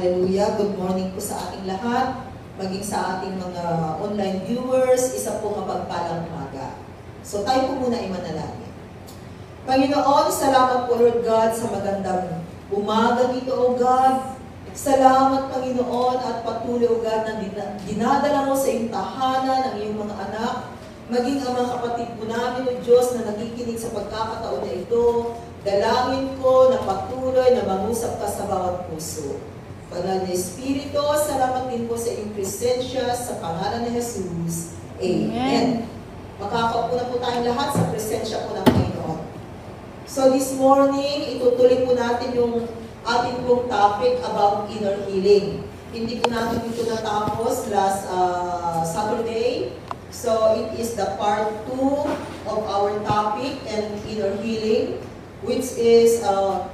Hallelujah. Good morning po sa ating lahat, maging sa ating mga online viewers, isa po mapagpalang umaga. So tayo po muna ay manalangin. Panginoon, salamat po Lord God sa magandang umaga dito o God. Salamat Panginoon at patuloy o God na dinadala mo sa iyong tahanan ang iyong mga anak, maging ang mga kapatid po namin o Diyos na nakikinig sa pagkakataon na ito. Dalangin ko na patuloy na mangusap ka sa bawat puso. Banal na Espiritu, salamat din po sa iyong presensya sa pangalan ni Jesus. Amen. Makakaupo na po tayong lahat sa presensya po ng Panginoon. So this morning, itutuloy po natin yung ating pong topic about inner healing. Hindi po natin ito natapos last Saturday. So it is the part 2 of our topic and inner healing, which is,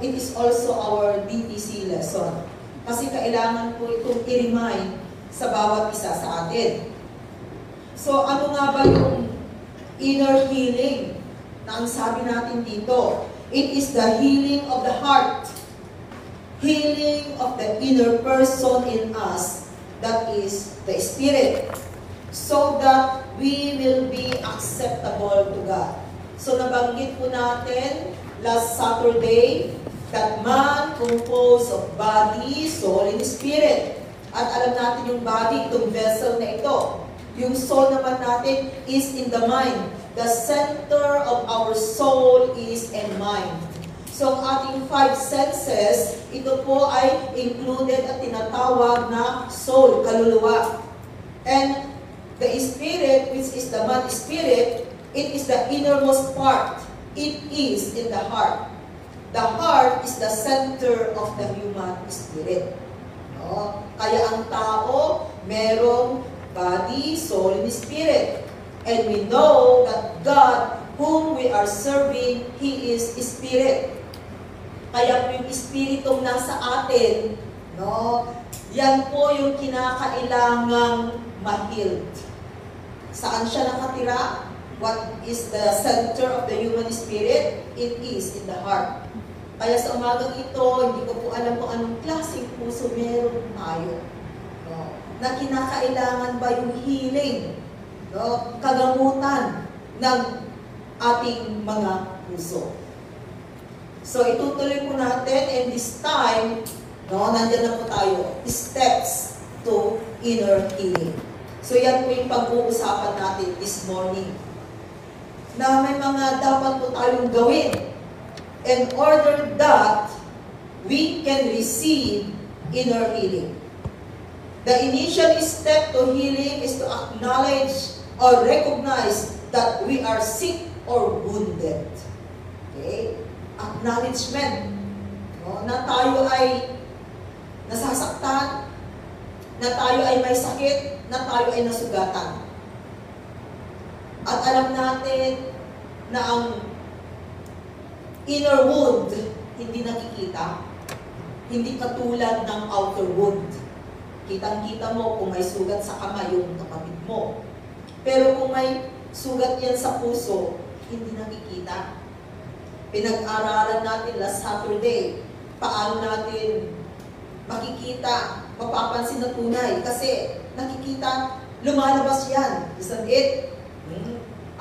it is also our DTC lesson. Kasi kailangan po itong i-remind sa bawat isa sa atin. So ano nga ba yung inner healing na ang sabi natin dito? It is the healing of the heart. Healing of the inner person in us, that is the Spirit. So that we will be acceptable to God. So nabanggit po natin last Saturday, that man composed of body, soul, and spirit. At alam natin yung body, itong vessel na ito. Yung soul naman natin is in the mind. The center of our soul is in mind. So ang ating 5 senses, ito po ay included at tinatawag na soul, kaluluwa. And the spirit, which is the man spirit, it is the innermost part. It is in the heart. The heart is the center of the human spirit. No? Kaya ang tao, merong body, soul, and spirit. And we know that God, whom we are serving, He is Spirit. Kaya po yung Espiritong nasa atin, no? Yan po yung kinakailangang ma-healed. Saan siya nakatira? What is the center of the human spirit? It is in the heart. Kaya sa umagang ito, hindi ko po alam kung anong klaseng puso meron tayo. No? Na kinakailangan ba yung healing, no? Kagamutan ng ating mga puso. So itutuloy po natin, and this time, no, nandiyan na po tayo, steps to inner healing. So yan po yung pag-uusapan natin this morning. Na may mga dapat po tayong gawin in order that we can receive inner healing. The initial step to healing is to acknowledge or recognize that we are sick or wounded. Okay? Acknowledgement. No? Na tayo ay nasasaktan, na tayo ay may sakit, na tayo ay nasugatan. At alam natin na ang inner wound hindi nakikita. Hindi katulad ng outer wound. Kitang-kita mo kung may sugat sa kamay yung kapatid mo. Pero kung may sugat yan sa puso, hindi nakikita. Pinag-aralan natin last Saturday, paano natin makikita, mapapansin na tunay. Kasi nakikita, lumalabas yan. Isn't it?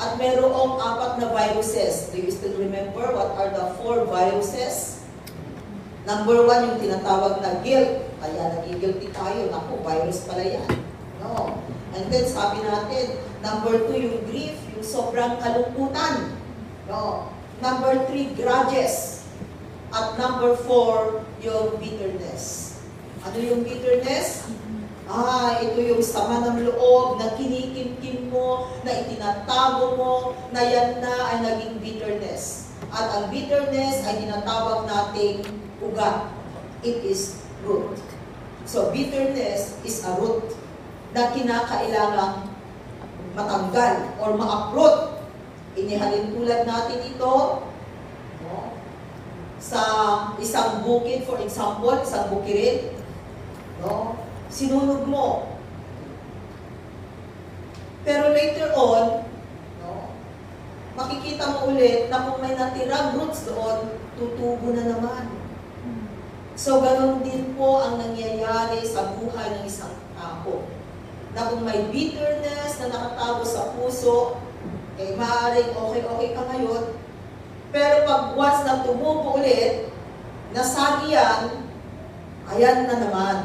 At merong 4 na viruses. Do you still remember what are the 4 viruses? Number 1, yung tinatawag na guilt. Kaya nagigilty tayo. Naku, virus pala yan. No. And then sabi natin, number 2, yung grief, yung sobrang kalungkutan. No. Number 3, grudges. At number 4, yung bitterness. Ano yung bitterness? Ito yung sama ng loob na kinikimkim mo, na itinatago mo, na yan na ay naging bitterness. At ang bitterness ay tinatawag nating ugat. It is root. So bitterness is a root na kinakailangang matanggal or ma-uproot. Inihalin tulad natin ito, no? Sa isang bukid, for example, isang bukirin, no? Sinunog mo. Pero later on, no, makikita mo ulit na kung may natirang roots doon, tutubo na naman. So, ganun din po ang nangyayari sa buhay ng isang tao. Na kung may bitterness na nakatago sa puso, eh maaaring okay ka ngayon, pero pag once na tumubo ulit, nasagi yan, ayan na naman.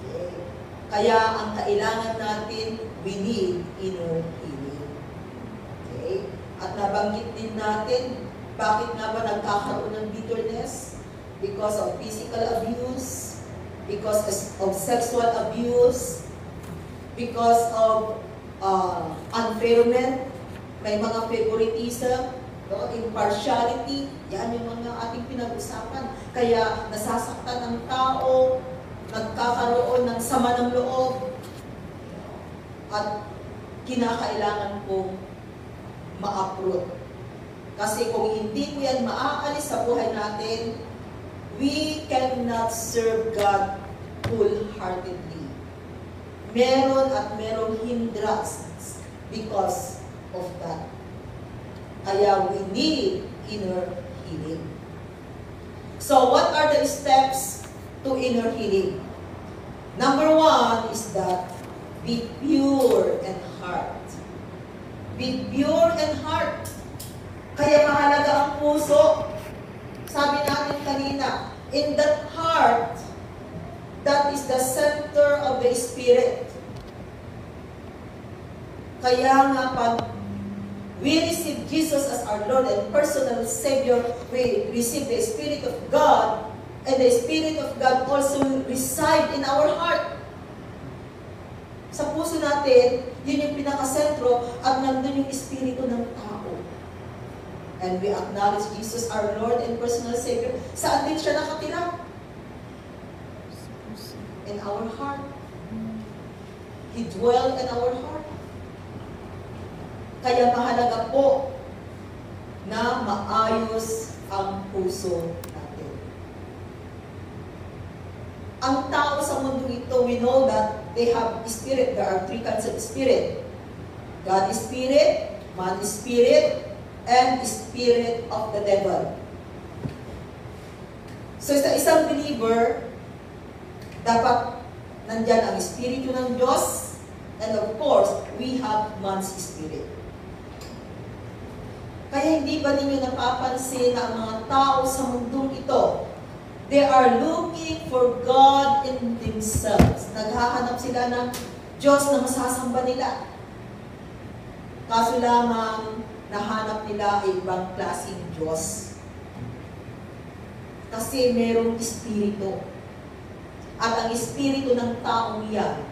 Okay. Kaya ang kailangan natin, we need inner healing. Okay. At nabanggit din natin, bakit nga ba nagkakaroon ng bitterness? Because of physical abuse, because of sexual abuse, because of unfairness, may mga favoritism, impartiality, yan yung mga ating pinag-usapan. Kaya nasasaktan ang tao, nagkakaroon ng sama ng loob, at kinakailangan pong ma-uproot. Kasi kung hindi po yan maaalis sa buhay natin, we cannot serve God wholeheartedly. Meron at merong hindrance because of that. Kaya we need inner healing. So what are the steps to inner healing? Number 1 is that be pure in heart. Be pure in heart. Kaya mahalaga ang puso. Sabi natin kanina, in that heart, that is the center of the Spirit. Kaya nga pag we receive Jesus as our Lord and personal Savior, we receive the Spirit of God, and the Spirit of God also reside in our heart. Sa puso natin, yun yung pinakasentro at nandun yung Espiritu ng tao. And we acknowledge Jesus our Lord and personal Savior. Saan din siya nakatira? In our heart. He dwells in our heart. Kaya mahalaga po na maayos ang puso natin. Ang tao sa mundo ito, we know that they have spirit. There are 3 kinds of spirit. God is spirit, man is spirit, and spirit of the devil. So sa isang believer, dapat nandyan ang Espiritu ng Diyos, and of course, we have man's spirit. Kaya hindi ba ninyo napapansin na ang mga tao sa mundong ito, they are looking for God in themselves. Naghahanap sila ng Diyos na masasamba nila. Kaso lamang, nahanap nila ay ibang klaseng Diyos. Kasi merong espiritu. At ang espiritu ng taong yan,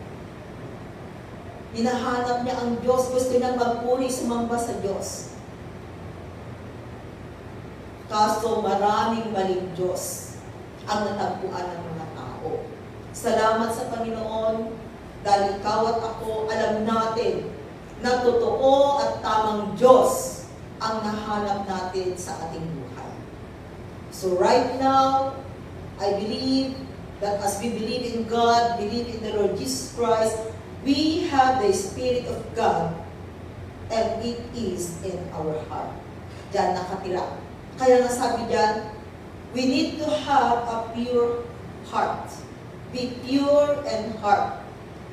hinahanap niya ang Diyos, gusto niya magpuri, sumamba sa Diyos. Kaso maraming maling Diyos ang natagpuan ng mga tao. Salamat sa Panginoon, dahil ikaw at ako, alam natin na totoo at tamang Diyos ang nahanap natin sa ating buhay. So right now, I believe that as we believe in God, believe in the Lord Jesus Christ, we have the Spirit of God, and it is in our heart. Diyan nakatira. Kaya nga sabi diyan, we need to have a pure heart. Be pure in heart.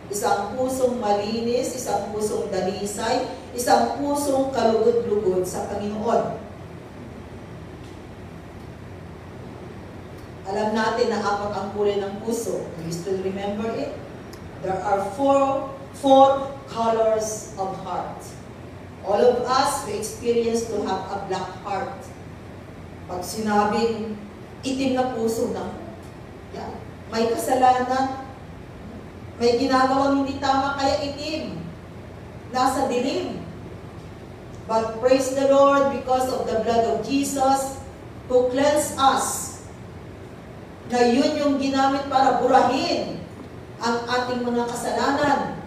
Isang pusong malinis, isang pusong dalisay, isang pusong kalugod-lugod sa Panginoon. Alam natin na 4 ang kulay ng puso. Do you still remember it? There are four colors of heart. All of us, we experience to have a black heart. Pag sinabing itim na puso na, yan, may kasalanan, may ginagawang hindi tama, kaya itim. Nasa dilim. But praise the Lord because of the blood of Jesus who cleansed us. Na yun yung ginamit para burahin ang ating mga kasalanan.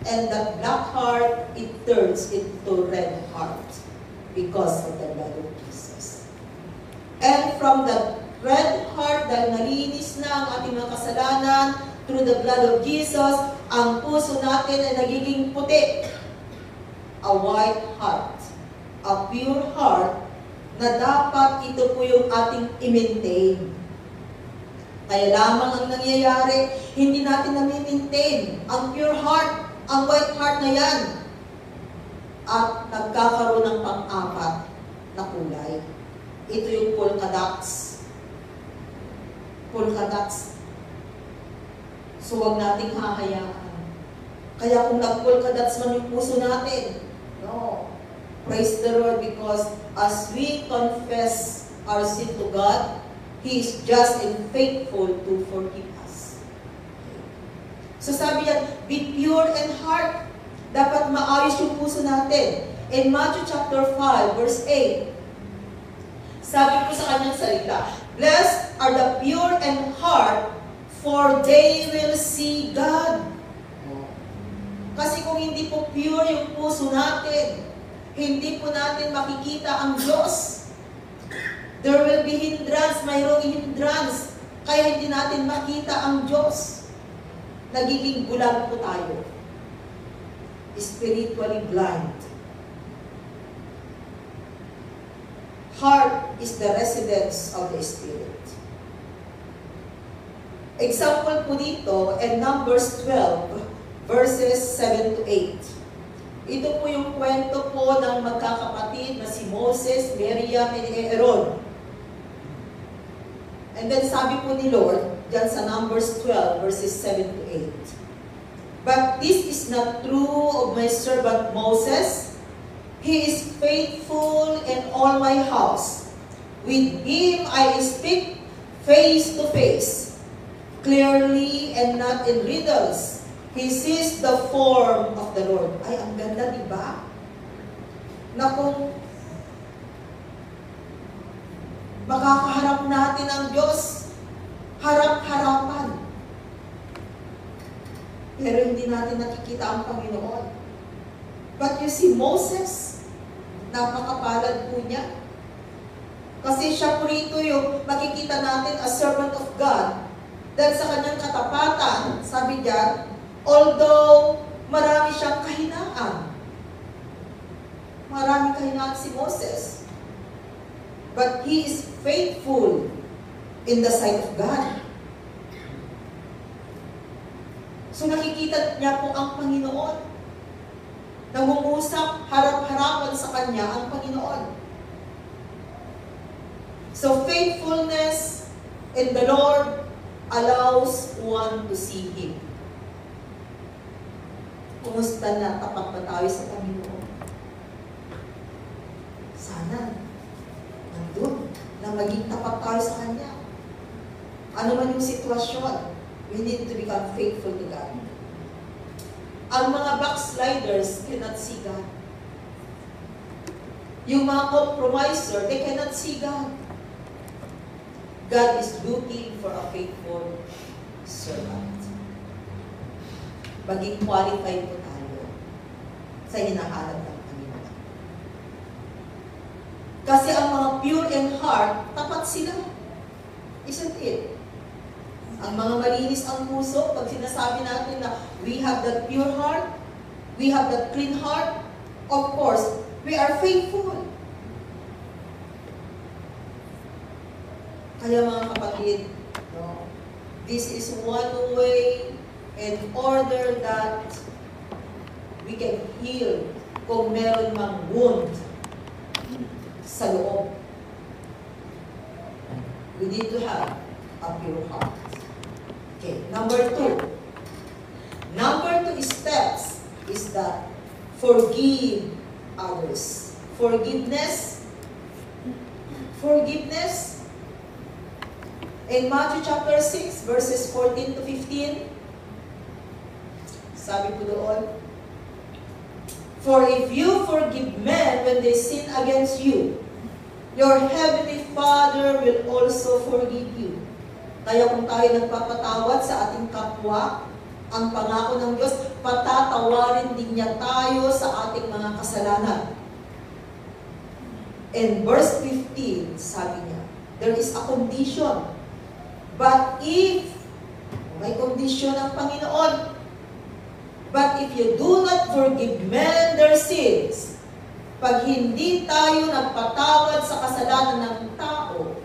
And that black heart, it turns into red heart because of the blood of Jesus. And from the red heart, dahil nalinis na ang ating mga kasalanan, through the blood of Jesus, ang puso natin ay nagiging puti. A white heart. A pure heart na dapat ito po yung ating i-maintain. Kaya lamang ang nangyayari, hindi natin nami-maintain ang pure heart, ang white heart na yan. At nagkakaroon ng pang-apat na kulay. Ito yung polka dots. Polka dots. So huwag nating hahayaan. Kaya kung nag-polka dots man yung puso natin, no. Praise the Lord, because as we confess our sin to God, He is just and faithful to forgive us. So sabi niya, be pure in heart. Dapat maayos yung puso natin. In Matthew chapter 5, verse 8, sabi ko sa kanyang salita, blessed are the pure in heart, for they will see God. Kasi kung hindi po pure yung puso natin, hindi po natin makikita ang Diyos. There will be hindrance, mayroong hindrance, kaya hindi natin makita ang Diyos. Nagiging bulag po tayo. Spiritually blind. Heart is the residence of the Spirit. Example po dito in Numbers 12, verses 7 to 8. Ito po yung kwento po ng magkakapatid na si Moses, Miriam, and Aaron. And then sabi po ni Lord, dyan sa Numbers 12, verses 7 to 8. But this is not true of my servant Moses. He is faithful in all my house. With him I speak face to face, clearly and not in riddles. He sees the form of the Lord. Ay, ang ganda, di ba? Na kung makakaharap natin ang Diyos, harap-harapan. Pero hindi natin nakikita ang Panginoon. But you see, Moses, napakapalad po niya. Kasi siya po rito yung makikita natin as servant of God. Dahil sa kanyang katapatan, sabi diyan, although marami siyang kahinaan. Marami kahinaan si Moses. But he is faithful in the sight of God. So nakikita niya po ang Panginoon. Nangungusap, harap-harapan sa kanya ang Panginoon. So faithfulness in the Lord allows one to see Him. Kumusta na tapat ba tayo sa Panginoon? Sana nandun na maging tapat tayo sa Kanya. Ano man yung sitwasyon, we need to become faithful to God. Ang mga backsliders cannot see God. Yung mga compromiser, they cannot see God. God is looking for a faithful servant. Maging qualified po tayo sa hinahanap ng Panginoon. Kasi ang mga pure in heart, tapat sila. Isn't it? Ang mga malinis ang puso, pag sinasabi natin na we have that pure heart, we have that clean heart, of course, we are faithful. Kaya mga kapatid, no, this is one way in order that we can heal kung meron mang wound sa loob. We need to have a pure heart. Okay, number 2. Number 2 steps is that forgive others. Forgiveness. Forgiveness. In Matthew chapter 6, verses 14 to 15, sabi po doon, for if you forgive men when they sin against you, your heavenly Father will also forgive you. Kaya kung tayo nagpapatawad sa ating kapwa, ang pangako ng Diyos, patatawarin din niya tayo sa ating mga kasalanan. In verse 15, sabi niya, there is a condition. But if, may condition ang Panginoon, but if you do not forgive men their sins, pag hindi tayo nagpatawad sa kasalanan ng tao,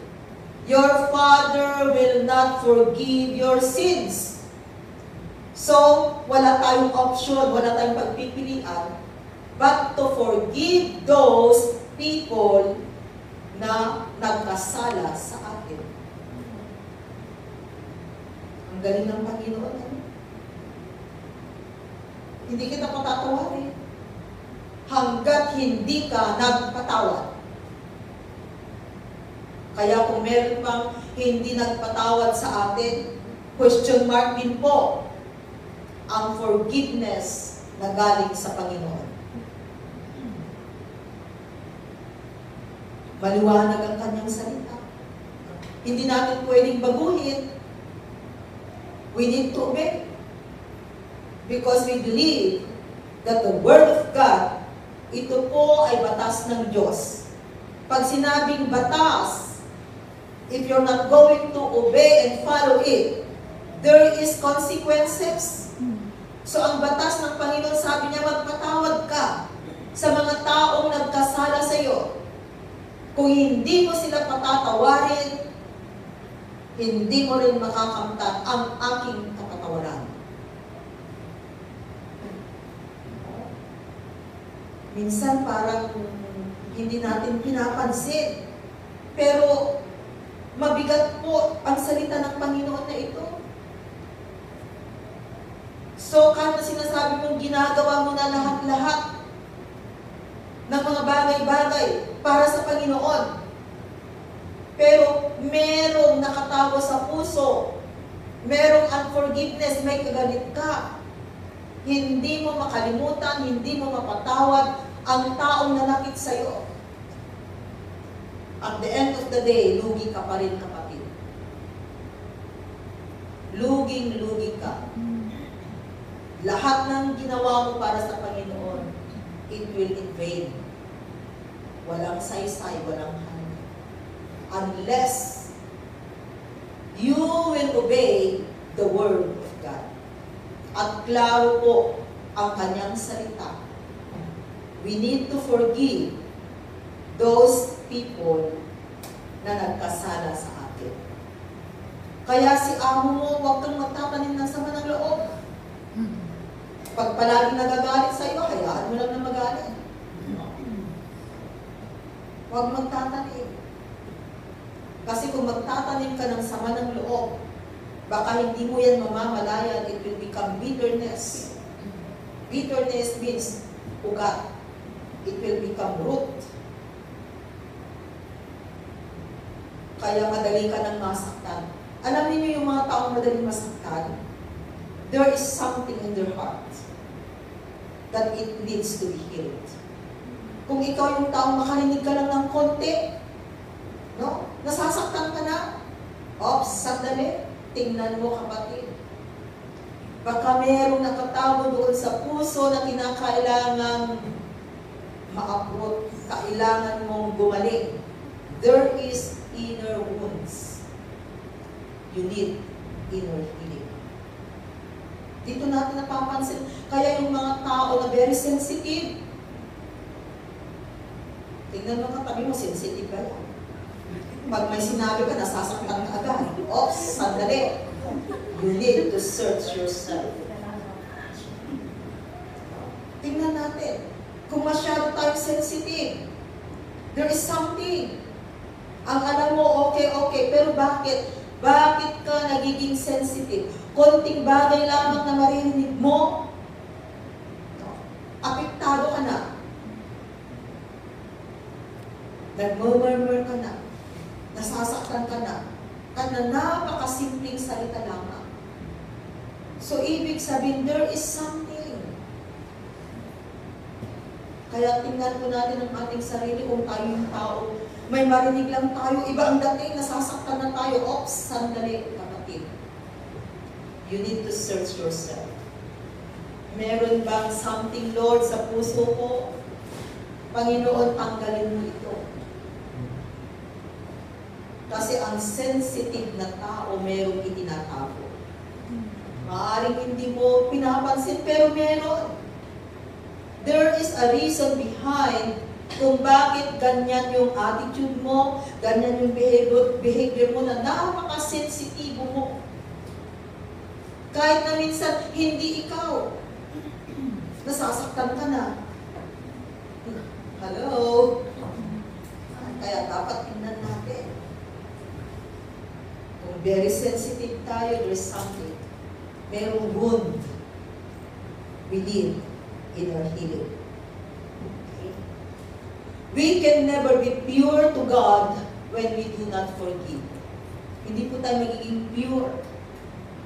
Your Father will not forgive your sins. So, wala tayong option, wala tayong pagpipilian, but to forgive those people na nagkasala sa atin. Ang galing ng Panginoon. Hindi kita patatawarin hanggat hindi ka nagpatawad. Kaya kung meron pang hindi nagpatawad sa atin, question mark din po ang forgiveness na galing sa Panginoon. Maliwanag ang kanyang salita. Hindi natin pwedeng baguhin. We need to obey. Because we believe that the Word of God, ito po ay batas ng Diyos. Pag sinabing batas, if you're not going to obey and follow it, there is consequences. So ang batas ng Panginoon, sabi niya, magpatawad ka sa mga taong nagkasala sa iyo. Kung hindi mo sila patatawarin, hindi mo rin makakamtan ang aking kapatawaran. Minsan parang hindi natin pinapansin. Pero mabigat po ang salita ng Panginoon na ito. So, kahit na sinasabi mong ginagawa mo na lahat-lahat ng mga bagay-bagay para sa Panginoon, pero merong nakatago sa puso, merong unforgiveness, may kagalit ka, hindi mo makalimutan, hindi mo mapatawad ang taong nanakit sa iyo. At the end of the day, lugi ka pa rin, kapatid. Luging-lugi ka. Lahat ng ginawa mo para sa Panginoon, it will in vain. Walang saysay, walang hanggan. Unless you will obey the Word of God. At klaro po ang kanyang salita. We need to forgive those people na nagkasala sa atin. Kaya si amo mo, huwag kang magtatanim ng sama ng loob. Pag palaging nagagalit sa iyo, hayaan mo lang na magalit. Huwag magtatanim. Kasi kung magtatanim ka ng sama ng loob, baka hindi mo yan mamamalayan, it will become bitterness. Bitterness means ugat. It will become root. Kaya madali ka nang masaktan. Alam niyo yung mga taong madaling masaktan, there is something in their heart that it needs to be healed. Kung ikaw yung taong makarinig ka lang ng konti, no? Nasasaktan ka na, oops, sandali, tingnan mo, kapatid. Baka merong nakatago doon sa puso na kinakailangan maaprot, kailangan mong gumaling. There is inner wounds. You need inner healing. Dito natin napapansin, kaya yung mga tao na very sensitive, tingnan mo katabi mo, sensitive ba yan? Pag may sinabi ka, nasasaktan ka agad. Oops, sandali. You need to search yourself. Tingnan natin. Kung masyado tayong sensitive, there is something. Ang alam mo, okay, pero bakit? Bakit ka nagiging sensitive? Konting bagay lamang na maririnig mo, apektado ka na. Nagmumurmur ka na. Nasasaktan ka na. At na napakasimpleng salita lamang. So, ibig sabihin, there is something. Kaya tingnan po natin ang ating sarili kung tayo yung tao. May marinig lang tayo, iba ang dating, nasasaktan na tayo. Oops, sandali, kapatid. You need to search yourself. Meron bang something, Lord, sa puso ko? Panginoon, tanggalin mo ito. Kasi ang sensitive na tao, merong itinatago. Maaaring hindi mo pinapansin, pero meron. There is a reason behind kung bakit ganyan yung attitude mo, ganyan yung behavior mo na napaka-sensitibo mo. Kahit na minsan, hindi ikaw. Nasasaktan ka na. Hello? Kaya dapat tingnan natin. Kung very sensitive tayo, there's something. Merong wound within in our healing. Okay? We can never be pure to God when we do not forgive. Hindi po tayo magiging pure.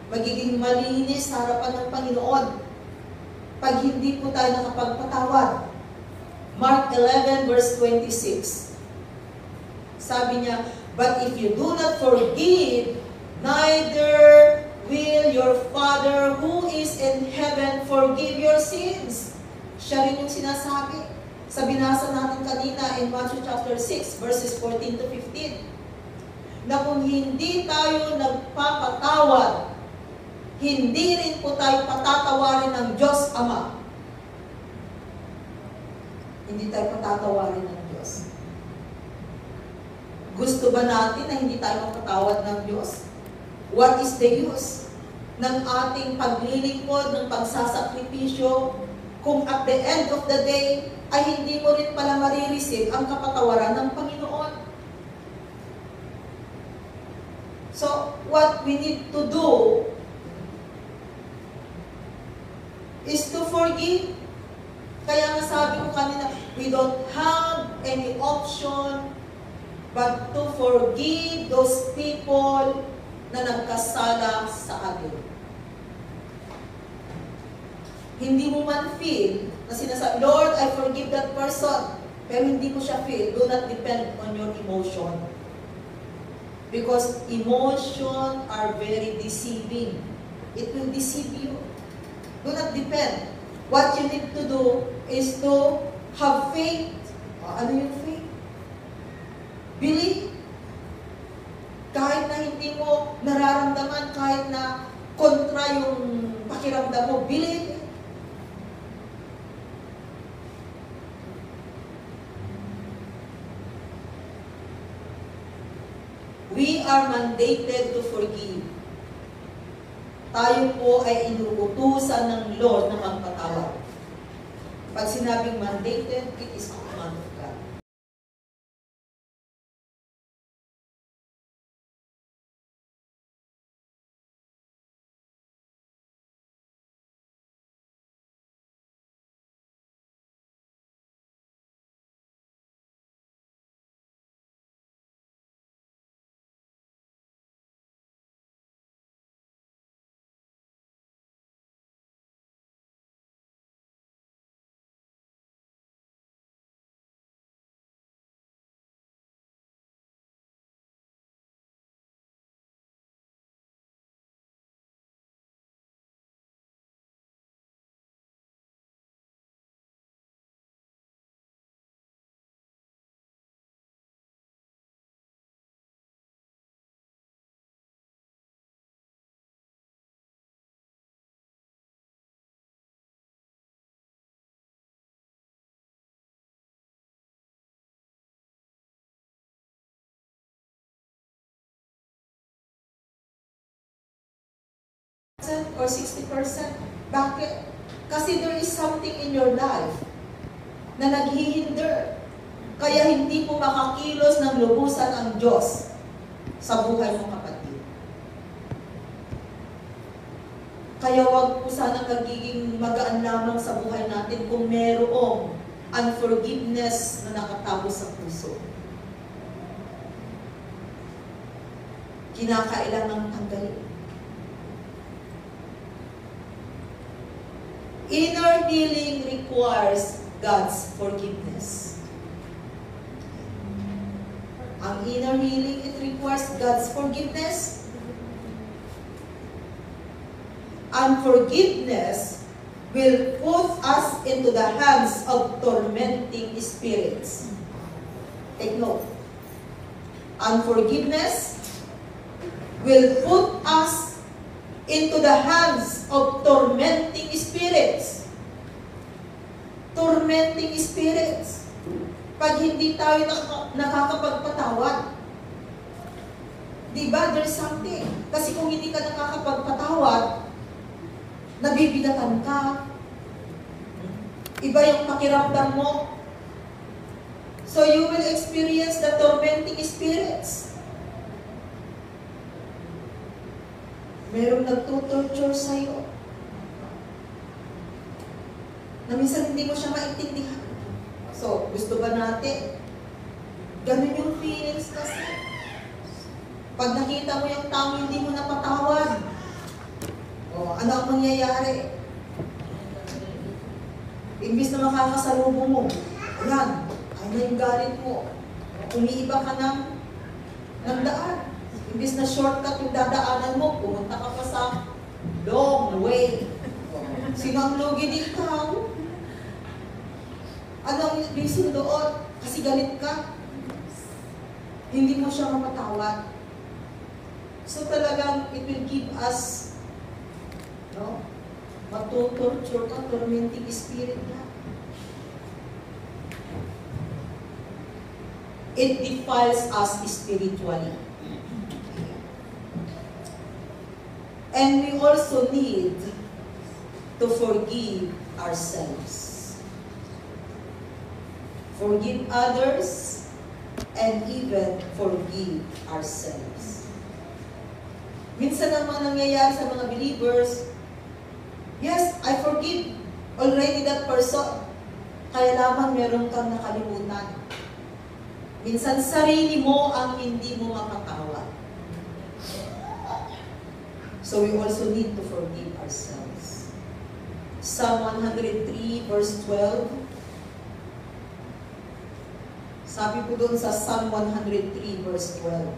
Magiging malinis sa harapan ng Panginoon pag hindi po tayo nakapagpatawad. Mark 11 verse 26. Sabi niya, but if you do not forgive, neither will your Father who is in heaven forgive your sins. Siya rin yung sinasabi. Sa binasa natin kanina in Matthew chapter 6 verses 14 to 15. Na kung hindi tayo nagpapatawad, hindi rin po tayo patatawarin ng Diyos Ama. Hindi tayo patatawarin ng Diyos. Gusto ba natin na hindi tayo mapatawad ng Diyos? What is the use ng ating paglilingkod, ng pagsasakripisyo, kung at the end of the day, ay hindi mo rin pala marireceive ang kapatawaran ng Panginoon? So, what we need to do is to forgive. Kaya nga sabi ko kanina, we don't have any option but to forgive those people na nagkasala sa atin. Hindi mo man feel na sinasabi, Lord, I forgive that person. Pero hindi mo siya feel. Do not depend on your emotion. Because emotion are very deceiving. It will deceive you. Do not depend. What you need to do is to have faith. Ano yung faith? Believe. Kahit na hindi mo nararamdaman, kahit na kontra yung pakiramdam mo, believe. We are mandated to forgive. Tayo po ay inuutusan ng Lord na magpatawad. Pag sinabing mandated, it is a command of God. Or 60%. Bakit? Kasi there is something in your life na naghihinder. Kaya hindi po makakilos ng lubusan ang Diyos sa buhay mo, kapatid. Kaya wag po sana nagiging magaan lamang sa buhay natin kung merong unforgiveness na nakatago sa puso. Kinakailangang tanggalin. Inner healing requires God's forgiveness. Ang inner healing, it requires God's forgiveness. Unforgiveness will put us into the hands of tormenting spirits. Take note. Unforgiveness will put us into the hands of tormenting spirits. Tormenting spirits. Pag hindi tayo nakakapagpatawad, diba, there's something. Kasi kung hindi ka nakakapagpatawad, nabibigatan ka. Iba yung pakiramdam mo. So you will experience the tormenting spirits. Merong nagtutorture sa'yo. Na minsan hindi mo siya maintindihan. So, gusto ba natin? Ganun yung feelings kasi. Pag nakita mo yung tao hindi mo napatawad, ano ang mangyayari? Imbis na makakasalubong mo, ayan, ay na yung galit mo. Umiiba ka ng daan. Imbis na shortcut yung dadaanan mo, pumunta ka pa sa long way. Sino ang lugi dito? Ano ang reason doon? Kasi galit ka. Hindi mo siya mapatawad. So talagang it will give us, no? Matutorture ka, tormenting spirit na. It defiles us spiritually. And we also need to forgive ourselves. Forgive others, and even forgive ourselves. Minsan naman nangyayari sa mga believers, yes, I forgive already that person. Kaya lamang meron kang nakalimutan. Minsan sarili mo ang hindi mo mapatawad. So we also need to forgive ourselves. Psalm 103 verse 12. Sabi po doon sa Psalm 103 verse 12.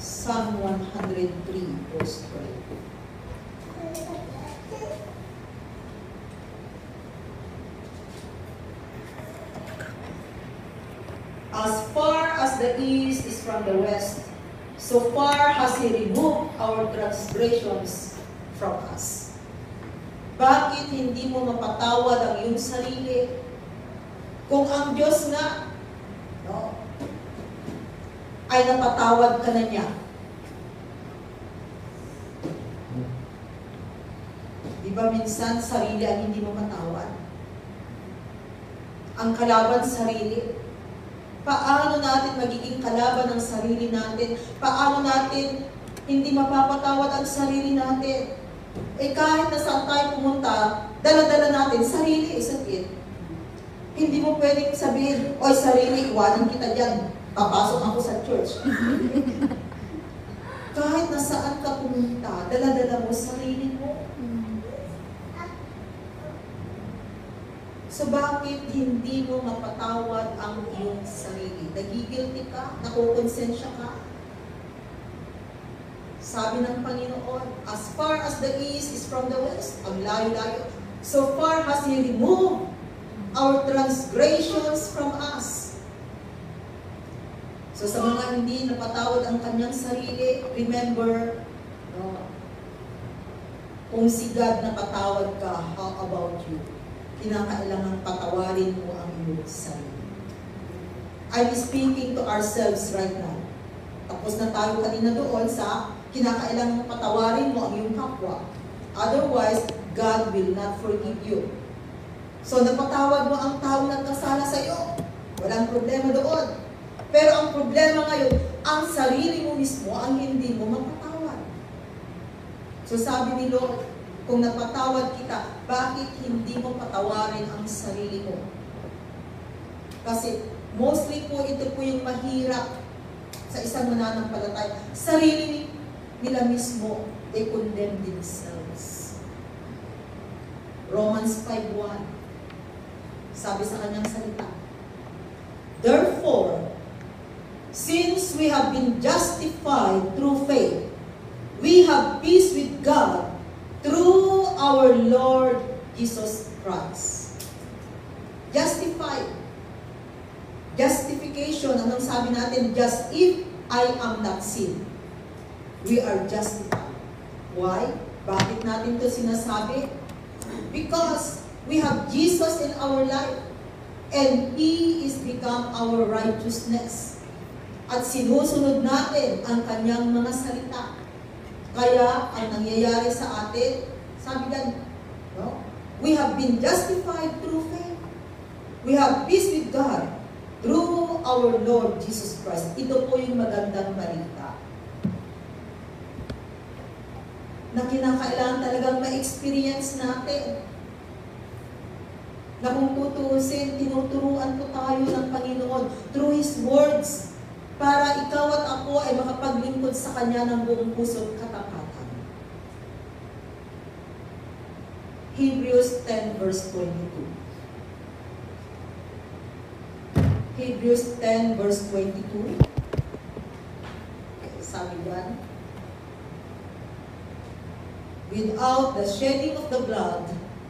Psalm 103 verse 12. As far as the east is from the west, so far has He removed our transgressions from us. Bakit hindi mo mapatawad ang iyong sarili? Kung ang Diyos nga, no, ay napatawad ka na niya. Di ba minsan sarili ang hindi mo matawad? Ang kalaban sarili. Paano natin magiging kalaban ng sarili natin? Paano natin hindi mapapatawad ang sarili natin? Eh kahit na saan tayo pumunta, dala-dala natin, sarili, isang it. Hindi mo pwedeng sabihin, oy sarili, iwanan kita dyan. Papasok ako sa church. Kahit na saan ka pumunta, dala-dala mo sarili mo. So bakit hindi mo mapatawad ang iyong sarili? Nagigilty ka? Nakukonsensya ka? Sabi ng Panginoon, as far as the east is from the west, ang layo-layo, so far has He removed our transgressions from us. So sa mga hindi napatawad ang kanyang sarili, remember, kung si God napatawad ka, how about you? Kinakailangan patawarin mo ang iyong sarili. I'm speaking to ourselves right now. Tapos na tayo kanina doon sa kinakailangan patawarin mo ang iyong kapwa. Otherwise, God will not forgive you. So, napatawad mo ang taong nagkasala sa iyo. Walang problema doon. Pero ang problema ngayon, ang sarili mo mismo ang hindi mo mapatawad. So, sabi ni Lord, kung napatawad kita, bakit hindi mo patawarin ang sarili mo? Kasi, mostly po, ito po yung mahirap sa isang mananampalataya. Sarili nila mismo, they condemn themselves. Romans 5:1. Sabi sa kanyang salita, therefore, since we have been justified through faith, we have peace with God through our Lord Jesus Christ. Justified. Justification, anong sabi natin? Just if I am not sin. We are justified. Why? Bakit natin to sinasabi? Because we have Jesus in our life and He is become our righteousness. At sinusunod natin ang Kanyang mga salita. Kaya, ang nangyayari sa atin, sabi yan, no? We have been justified through faith. We have peace with God through our Lord Jesus Christ. Ito po yung magandang balita. Na kinakailangan talagang ma-experience natin. Na kung tutuusin, tinuturuan po tayo ng Panginoon through His words para ikaw at ako ay makapaglingkod sa Kanya ng buong puso at katapatan. Hebrews 10 verse 22. Hebrews 10 verse 22. Sabi yan, without the shedding of the blood,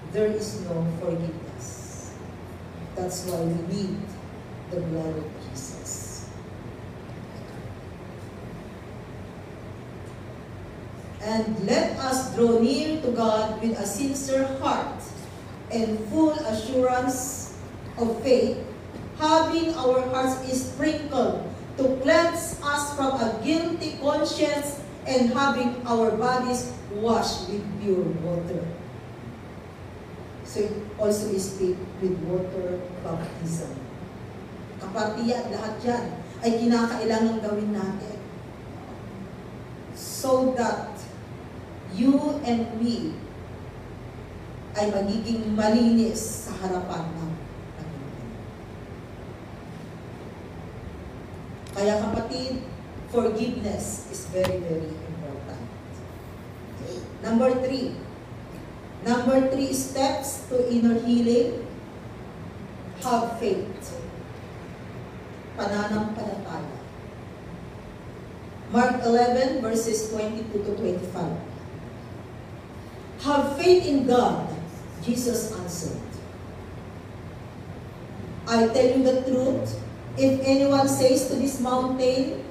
there is no forgiveness. That's why we need the blood of Jesus. And let us draw near to God with a sincere heart and full assurance of faith, having our hearts sprinkled to cleanse us from a guilty conscience and having our bodies washed with pure water. So it also is with water baptism. Kapatiyan, lahat yan ay kinakailangan gawin natin. So that you and me ay magiging malinis sa harapan ng Panginoon. Kaya kapatid, forgiveness is very, very important. Okay. Number 3 steps to inner healing. Have faith. Pananampalataya. Mark 11 verses 22 to 25. Have faith in God, Jesus answered. I tell you the truth, if anyone says to this mountain,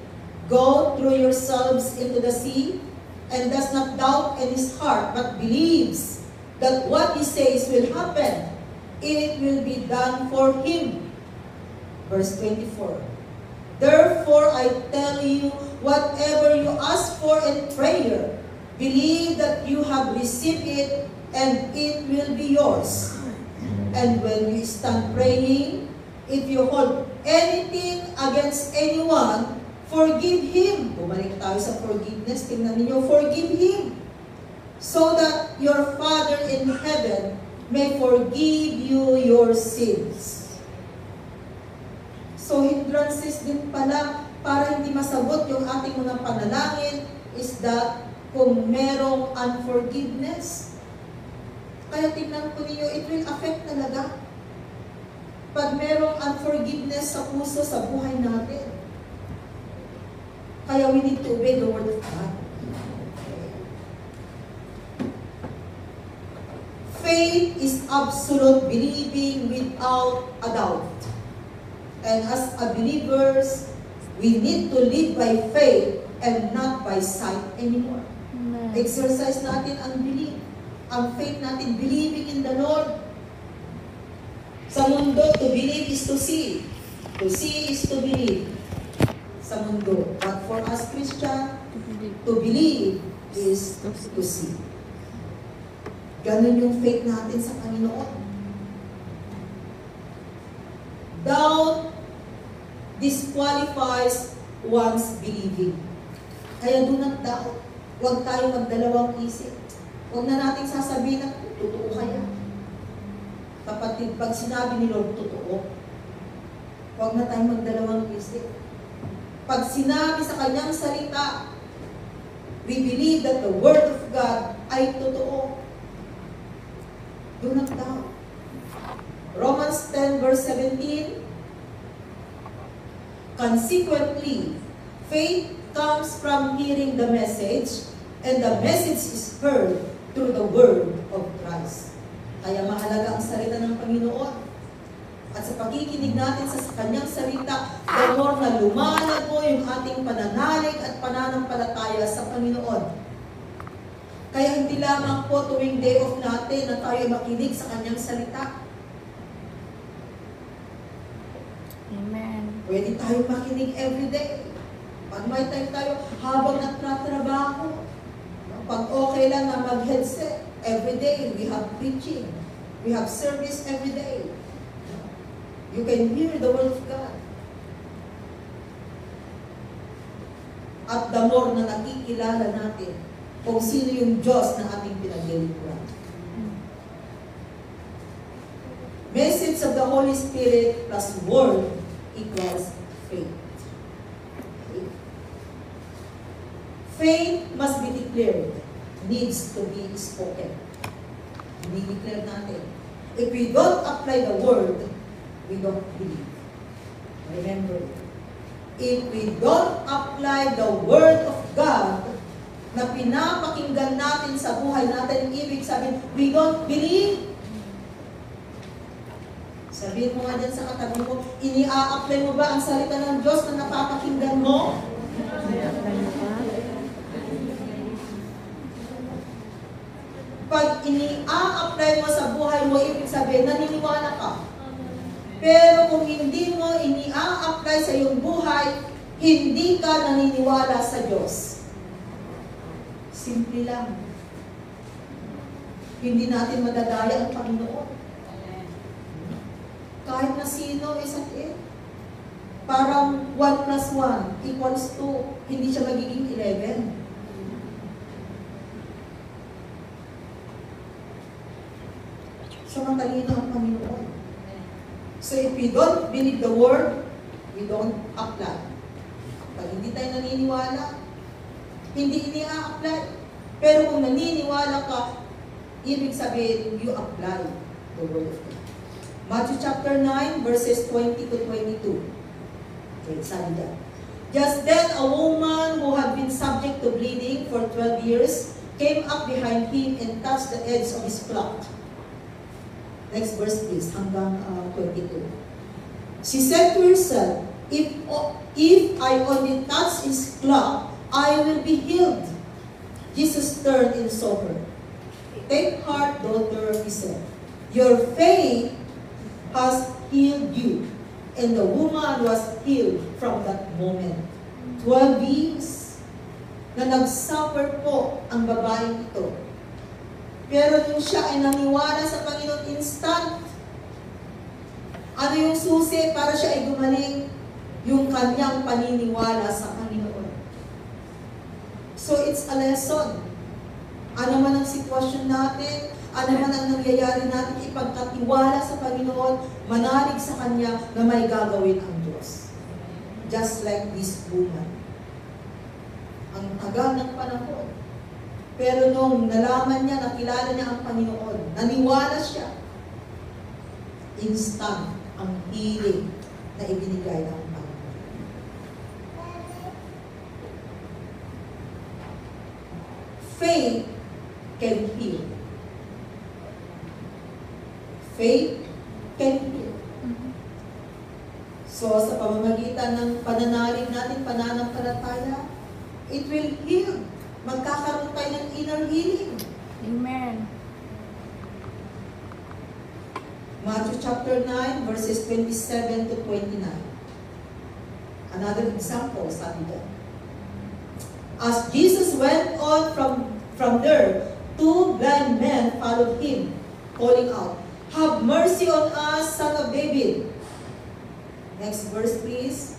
go throw yourselves into the sea, and does not doubt in his heart, but believes that what he says will happen, it will be done for him. Verse 24. Therefore I tell you, whatever you ask for in prayer, believe that you have received it, and it will be yours. And when you stand praying, if you hold anything against anyone, forgive him. Bumalik tayo sa forgiveness. Tingnan ninyo, forgive him. So that your Father in heaven may forgive you your sins. So hindrances din pala para hindi masagot yung ating mga panalangin is that kung merong unforgiveness. Kaya tingnan po ninyo, it will affect talaga. Pag merong unforgiveness sa puso, sa buhay natin. Kaya we need to obey the word of God. Faith is absolute believing without a doubt. And as a believers, we need to live by faith and not by sight anymore. Amen. Exercise natin ang belief. Ang faith natin, believing in the Lord. Sa mundo, to believe is to see. To see is to believe. Sa mundo. But for us Christian, to believe is to see. Ganun yung faith natin sa Panginoon. Doubt disqualifies one's believing. Kaya do not doubt. Huwag tayo magdalawang isip. Huwag na nating sasabihin na, totoo kaya. Kapatid, pag sinabi ni Lord, totoo, huwag na tayong magdalawang isip. Pag sinabi sa kanyang salita, we believe that the Word of God ay totoo. Do not doubt. Romans 10 verse 17. Consequently, faith comes from hearing the message, and the message is heard through the word of Christ. Kaya mahalaga ang salita ng Panginoon. At sa pakikinig natin sa kanyang salita, the more na lumalago yung ating pananalig at pananampalataya sa Panginoon. Kaya hindi lamang po tuwing day off natin na tayo makinig sa kanyang salita. Amen. Pwede tayo makinig everyday. Pag may time tayo, habang nagtatrabaho, pag okay lang na mag-headset, everyday we have preaching. We have service everyday. You can hear the word of God. At the more na nakikilala natin kung sino yung Diyos na ating pinaglilingkuran. Message of the Holy Spirit plus word equals faith. Okay. Faith must be declared, needs to be spoken. Dinideclare natin. If we don't apply the word, we don't believe. Remember, if we don't apply the word of God na pinapakinggan natin sa buhay natin, ibig sabihin, we don't believe. Sabihin mo nga dyan sa katabi mo, ini-a-apply mo ba ang salita ng Diyos na napapakinggan mo? Pag ini-a-apply mo sa buhay mo, ibig sabihin, naniniwala ka. Pero kung hindi mo ini-a-apply sa iyong buhay, hindi ka naniniwala sa Diyos. Simple lang. Hindi natin madadaya ang Panginoon. Kahit na sino, isa't parang 1 plus 1 equals 2. Hindi siya magiging 11. So, matalino ang Panginoon. So, if we don't believe the word, we don't apply. Pag hindi tayo naniniwala, hindi ini-a-apply. Pero kung naniniwala ka, ibig sabihin, you apply the word of God. Matthew chapter 9, verses 20 to 22. Okay, sabi dyan. Just then, a woman who had been subject to bleeding for 12 years came up behind him and touched the edge of his cloak. Next verse please, hanggang 22. She said to herself, if I only touch his cloak, I will be healed. Jesus turned and saw her. Take heart, daughter, he said. Your faith has healed you. And the woman was healed from that moment. 12 years na nagsuffer po ang babaeng ito. Pero nung siya ay naniwala sa Panginoon instant, ano yung susi para siya ay gumaling? Yung kanyang paniniwala sa Panginoon. So it's a lesson. Ano man ang sitwasyon natin, ano man ang nangyayari natin, ipagkatiwala sa Panginoon, manalig sa Kanya na may gagawin ang Diyos. Just like this woman. Ang tagal ng panahon. Pero nung nalaman niya, nakilala niya ang Panginoon, naniwala siya, instant ang healing na ibinigay ng Panginoon. Faith can heal. Faith can heal. So, sa pamamagitan ng pananalig natin, pananampalataya, it will heal. Magkakaroon tayo ng inner healing. Amen. Matthew chapter 9, verses 27 to 29. Another example, sabi dyan. As Jesus went on from there, 2 blind men followed him, calling out, "Have mercy on us, son of David." Next verse, please.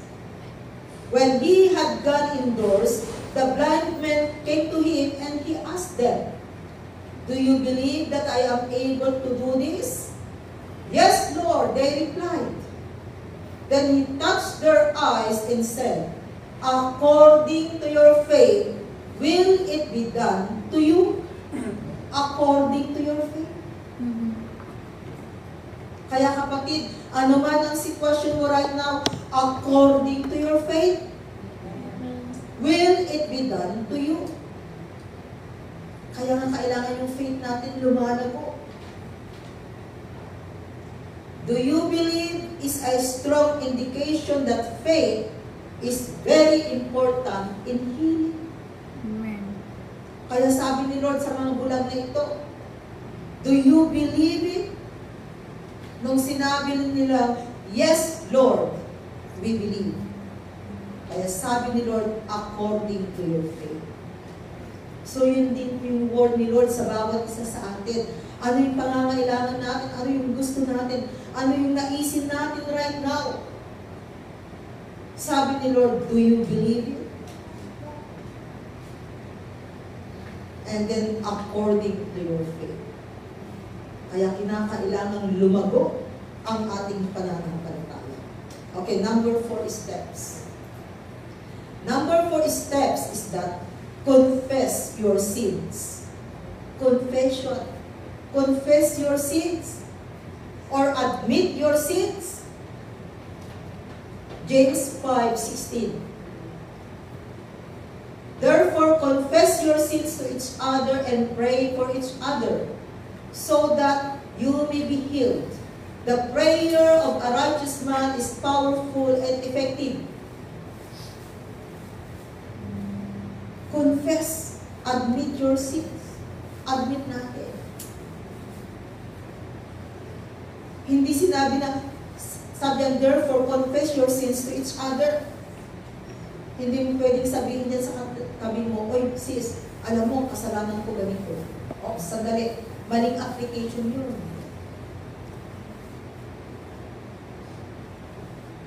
When he had gone indoors, the blind men came to him and he asked them, "Do you believe that I am able to do this?" "Yes, Lord," they replied. Then he touched their eyes and said, "According to your faith, will it be done to you?" According to your faith. Kaya kapatid, ano man ang sitwasyon mo right now, according to your faith, will it be done to you? Kaya nga kailangan yung faith natin lumalago. Do you believe is a strong indication that faith is very important in healing? Amen. Kaya sabi ni Lord sa mga bulag na ito, do you believe it? Nung sinabi nila, yes, Lord, we believe. Kaya sabi ni Lord, according to your faith. So yun din yung word ni Lord sa bawat isa sa atin. Ano yung pangangailangan natin? Ano yung gusto natin? Ano yung naisin natin right now? Sabi ni Lord, do you believe it? And then, according to your faith. Kaya kinakailangan lumago ang ating pananampalataya. Okay, number 4 steps. Number 4 steps is that confess your sins. Confession. Confess your sins. Or admit your sins. James 5:16. Therefore, confess your sins to each other and pray for each other, so that you may be healed. The prayer of a righteous man is powerful and effective. Confess. Admit your sins. Admit natin. Hindi sinabi na, sabi yan, therefore, confess your sins to each other. Hindi mo pwedeng sabihin yan sa tabi mo, oy sis, alam mo, kasalanan ko ganito. O, sandali, maling application yun.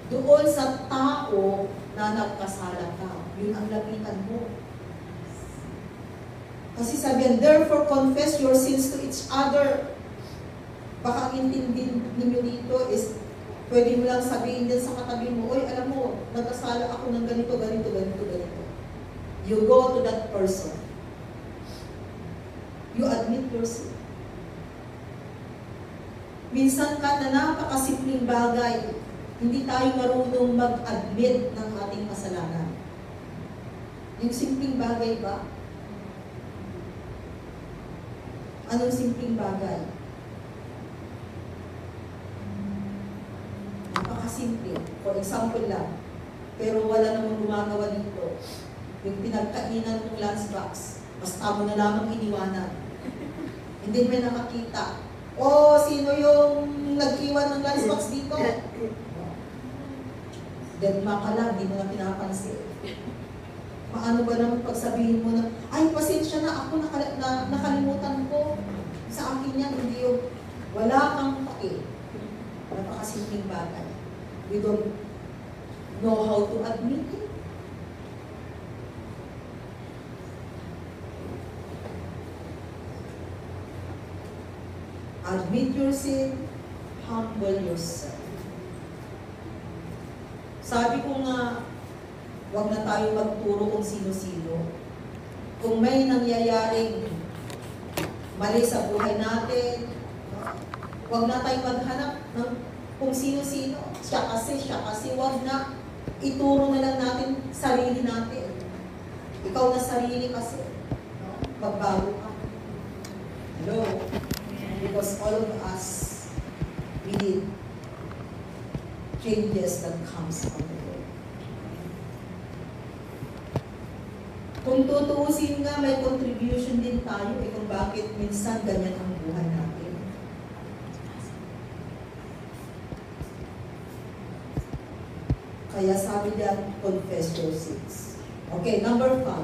Doon sa tao na nagkasala ka, yun ang lapitan mo. Kasi sabi yan, therefore confess your sins to each other. Baka ang intindihin ninyo dito is, pwede mo lang sabihin din sa katabi mo, oy, alam mo, nagkasala ako ng ganito, ganito, ganito, ganito. You go to that person. You admit your sin. Minsan ka na napakasimpleng bagay, hindi tayo marunong mag-admit ng ating kasalanan. Yung simpleng bagay ba? Anong simpleng bagay? Napakasimple. For example lang, pero wala namang gumagawa dito. Yung pinagkainan ng lunchbox, basta mo na lamang iniwanan. Hindi may nakakita. O, sino yung nag-iwan ng lunchbox dito? Deadma ka lang, di mo na pinapansin. Maano ba naman pagsabihin mo na, ay, pasensya na, ako nakalimutan ko. Sa akin yan, hindi yung wala kang pake. Napakasimpleng bagay. We don't know how to admit it. Admit your sin, humble yourself. Sabi ko nga, huwag na tayo magturo kung sino-sino. Kung may nangyayaring mali sa buhay natin, huwag na tayo maghanap ng kung sino-sino. Siya kasi, huwag na. Ituro na lang natin sarili natin. Ikaw na sarili kasi. Magbago ka. Hello? Because all of us, we need changes that comes from the Lord. Kung tutuusin nga, may contribution din tayo kung bakit minsan ganyan ang buhay natin. Kaya sabi niya, confess your sins. Okay, number 5.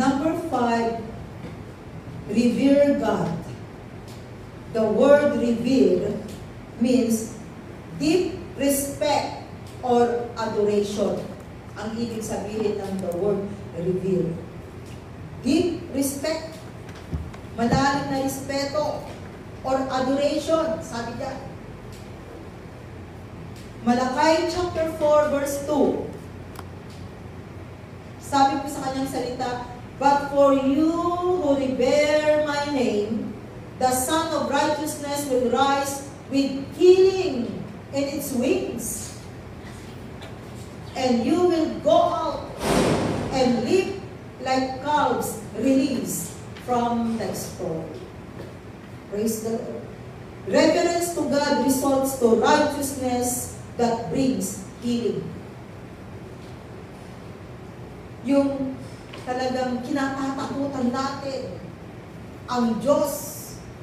Number 5, revere God. The word revere means deep respect or adoration. Ang ibig sabihin ng the word revere. Deep respect, malalim na respeto, or adoration, sabi niya. Malakay chapter 4 verse 2. Sabi po sa kanyang salita, but for you who revere my name, the Son of Righteousness will rise with healing in its wings. And you will go out and live like calves released from the stall. Praise the Lord. Reverence to God results to righteousness that brings healing. Yung talagang kinatatakutan natin ang Diyos.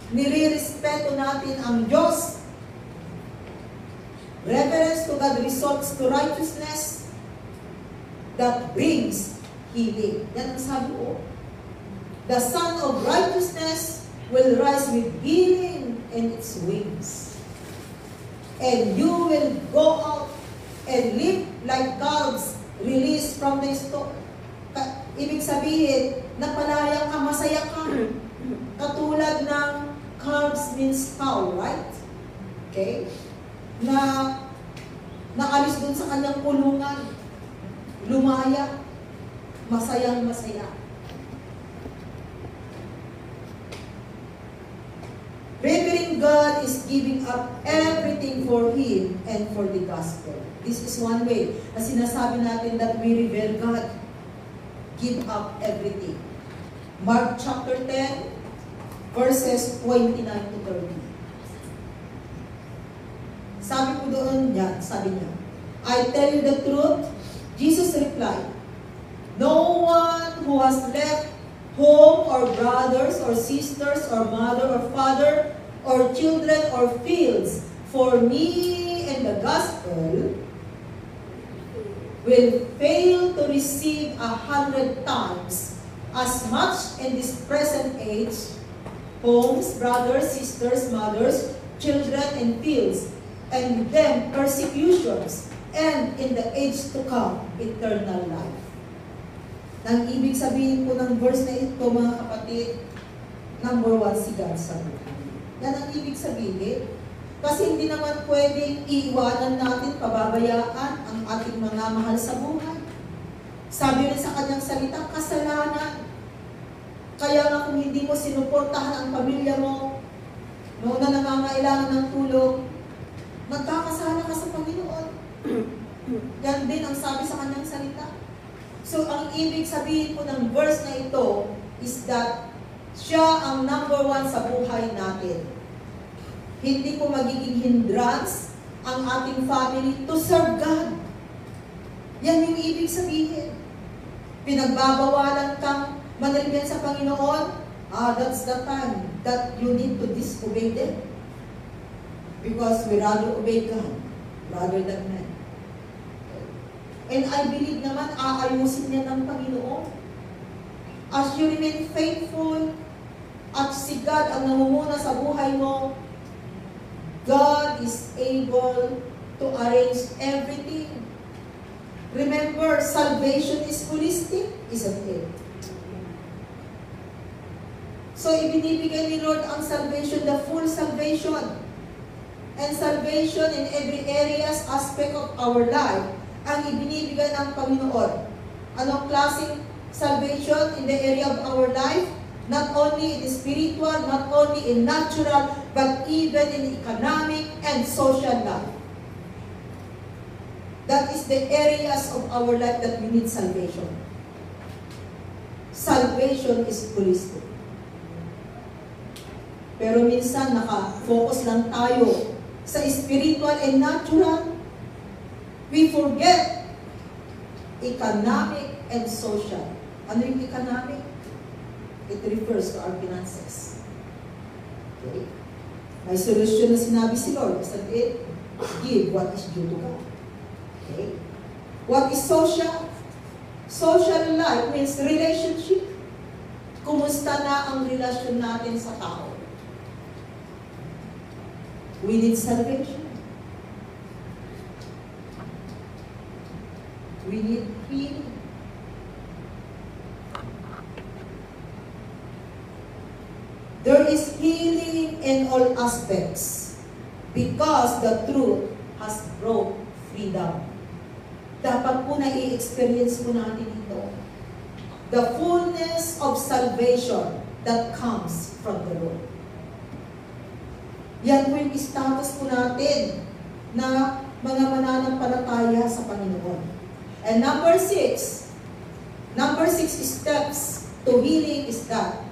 Nire-respeto natin ang Diyos. Reverence to God results to righteousness that brings healing. Yan ang sabi ko. The Son of Righteousness will rise with healing in its wings. And you will go out and live like calves released from the stall. Ibig sabihin, napalaya ka, masaya ka. Katulad ng calves means cow, right? Okay? Na naalis dun sa kanyang kulungan. Lumaya. Masayang masaya. Revering God is giving up everything for Him and for the gospel. This is one way na sinasabi natin that we revere God. Give up everything. Mark chapter 10, verses 29 to 30. Sabi ko doon yan, sabi niya, I tell you the truth, Jesus replied, no one who has left home or brothers or sisters or mother or father or children or fields for me and the gospel will fail to receive 100 times as much in this present age, homes, brothers, sisters, mothers, children, and fields, and with them persecutions, and in the age to come, eternal life. Nang ibig sabihin po ng verse na ito, mga kapatid, number 1, si God sa buhay. Yan ang ibig sabihin. Kasi hindi naman pwedeng iiwanan natin, pababayaan ang ating mga mahal sa buhay. Sabi rin sa kanyang salita, kasalanan. Kaya nga kung hindi mo sinuportahan ang pamilya mo, noon na nangangailangan ng tulong, magkakasala ka sa Panginoon. Yan din ang sabi sa kanyang salita. So, ang ibig sabihin po ng verse na ito is that siya ang number 1 sa buhay natin. Hindi po magiging hindrance ang ating family to serve God. Yan yung ibig sabihin. Pinagbabawalan kang manalbihan sa Panginoon, that's the time that you need to disobey them. Because we rather obey God rather than men. And I believe naman, aayusin niya ng Panginoon. As you remain faithful, at si God ang namumuna sa buhay mo, God is able to arrange everything. Remember, salvation is holistic, isn't it? So, ibinibigay ni Lord ang salvation, the full salvation. And salvation in every areas, aspect of our life, ang ibinibigay ng Panginoon. Anong klaseng salvation in the area of our life? Not only in spiritual, not only in natural, but even in economic and social life. That is the areas of our life that we need salvation. Salvation is holistic. Pero minsan naka-focus lang tayo sa spiritual and natural. We forget economic and social. Ano yung economic? It refers to our finances. Okay? May solusyon na sinabi si Lord. Isn't it? Give what is due to God. Okay? What is social? Social life means relationship. Kumusta na ang relasyon natin sa tao? We need salvation. We need healing. There is healing in all aspects because the truth has brought freedom. Dapat po na i-experience po natin ito. The fullness of salvation that comes from the Lord. Yan po yung status po natin na mga mananampalataya sa Panginoon. And number 6 steps to healing is that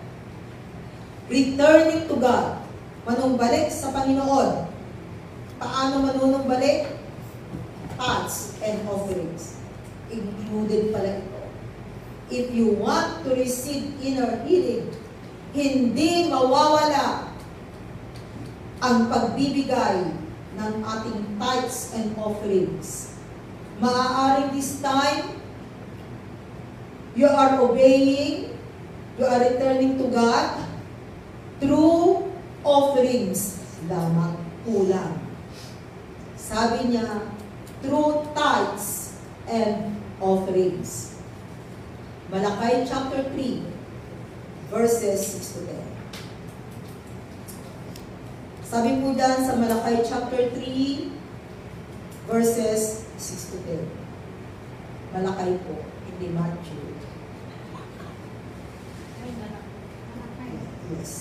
returning to God. Manumbalik sa Panginoon. Paano manunumbalik? Tithes and offerings. Included pala ito. if you want to receive inner healing, hindi mawawala ang pagbibigay ng ating tithes and offerings. Maaaring this time, you are obeying, you are returning to God through offerings lamang, kulang. Sabi niya, through tithes and offerings. Malakay chapter 3, verses 6 to 10. Sabi po dyan sa Malakay chapter 3, verses 6 to 10. Malakay po, hindi Matthew. Yes.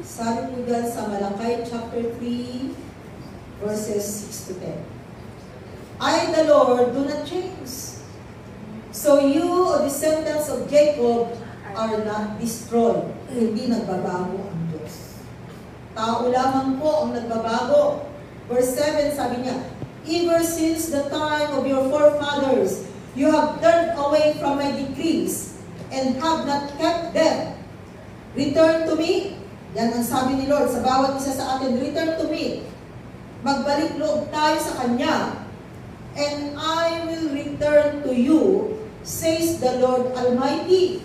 Sabi po dyan sa Malakay chapter 3, verses 6 to 10. I, the Lord, do not change. So you, O descendants of Jacob, are not destroyed. Hindi nagbabago ang Diyos. Tao lamang po ang nagbabago. Verse 7, sabi niya, ever since the time of your forefathers, you have turned away from my decrees and have not kept them. Return to me. Yan ang sabi ni Lord sa bawat isa sa atin. Return to me. Magbalik loob tayo sa Kanya. And I will return to you, says the Lord Almighty.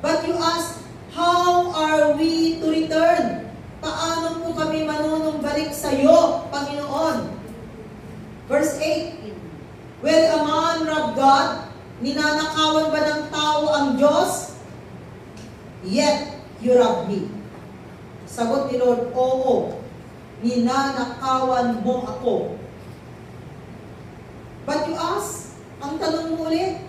But you ask, how are we to return? Paano po kami manunumbalik sa iyo, Panginoon? Verse 8, will a man rob God? Ninanakawan ba ng tao ang Diyos? Yet you rob me. Sagot ni Lord, oo, ninanakawan mo ako. But you ask, ang tanong mo ulit,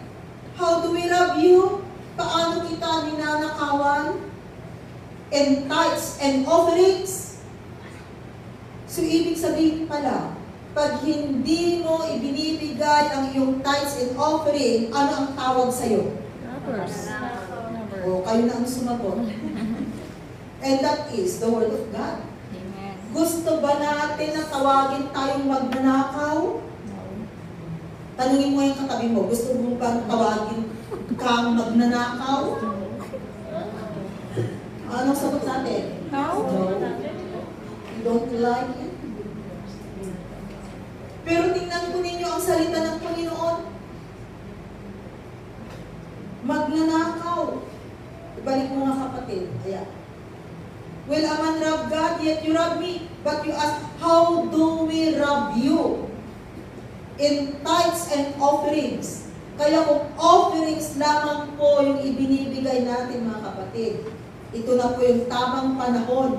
how do we rob you? Paano kita ninanakawan? And tithes and offerings? So, ibig sabihin pala, pag hindi mo ibinibigay ang iyong tithes and offering, ano ang tawag sa'yo? Robbers. O, kayo na ang sumagot. And that is the Word of God. Amen. Gusto ba natin na tawagin tayong magnanakaw? Tanungin mo yung katabi mo, gusto mo bang tawagin kang magnanakaw? Anong sagot sa atin? No. You don't like it? Pero tingnan po ninyo ang salita ng Panginoon. Magnanakaw. Ibalik mo nga kapatid. Ayan. Will a man rob God, yet you rob me? But you ask, how do we rob you? In tithes and offerings. Kaya kung offerings lamang po yung ibinibigay natin mga kapatid, ito na po yung tamang panahon,